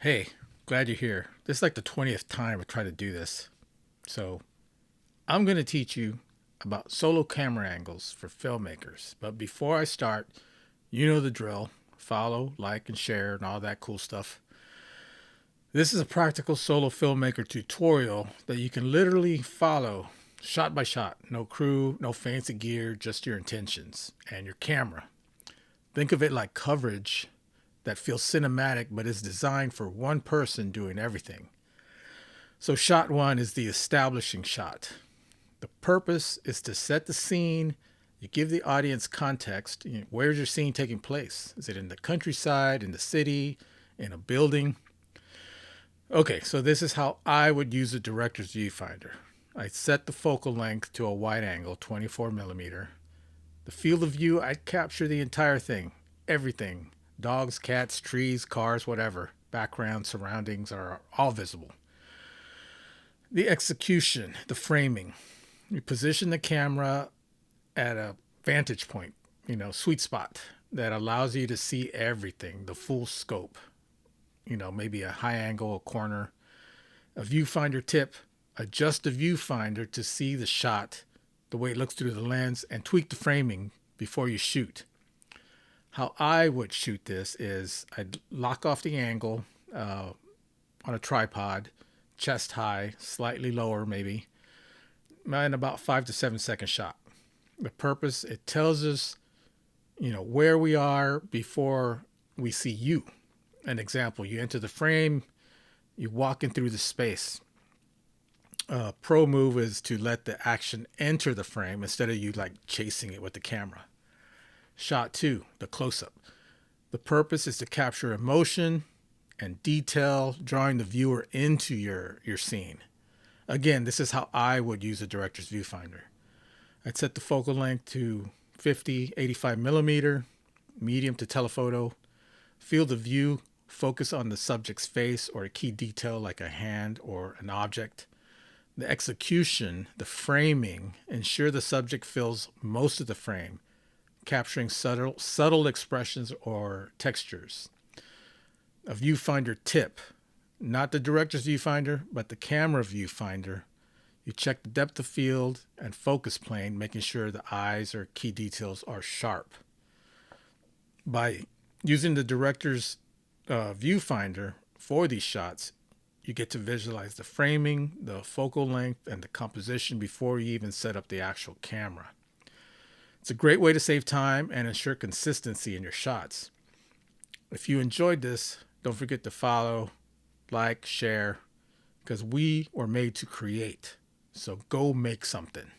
Hey, glad you're here. This is like the 20th time I try to do this. So, I'm going to teach you about solo camera angles for filmmakers. But before I start, you know the drill. Follow, like, and share, and all that cool stuff. This is a practical solo filmmaker tutorial that you can literally follow shot by shot. No crew, no fancy gear, just your intentions and your camera. Think of it like coverage that feels cinematic but is designed for one person doing everything. So, shot one is the establishing shot. The purpose is to set the scene. You give the audience context. Where's your scene taking place? Is it in the countryside, in the city, in a building? Okay, so this is how I would use a director's viewfinder. I set the focal length to a wide angle, 24 millimeter. The field of view, I capture the entire thing, everything. Dogs, cats, trees, cars, whatever. Background, surroundings are all visible. The execution, the framing. You position the camera at a vantage point, sweet spot that allows you to see everything, the full scope. Maybe a high angle, a corner, a viewfinder tip. Adjust the viewfinder to see the shot, the way it looks through the lens, and tweak the framing before you shoot. How I would shoot this is I'd lock off the angle on a tripod, chest high, slightly lower maybe, and about 5 to 7 second shot. The purpose, it tells us, where we are before we see you. An example, you enter the frame, you walk in through the space. Pro move is to let the action enter the frame instead of you like chasing it with the camera. Shot two, the close-up. The purpose is to capture emotion and detail, drawing the viewer into your scene. Again, this is how I would use a director's viewfinder. I'd set the focal length to 50, 85 millimeter, medium to telephoto. Field of view, focus on the subject's face or a key detail like a hand or an object. The execution, the framing, ensure the subject fills most of the frame, capturing subtle expressions or textures. A viewfinder tip, not the director's viewfinder, but the camera viewfinder. You check the depth of field and focus plane, making sure the eyes or key details are sharp. By using the director's viewfinder for these shots, you get to visualize the framing, the focal length, and the composition before you even set up the actual camera. It's a great way to save time and ensure consistency in your shots. If you enjoyed this, don't forget to follow, like, share, because we were made to create. So go make something.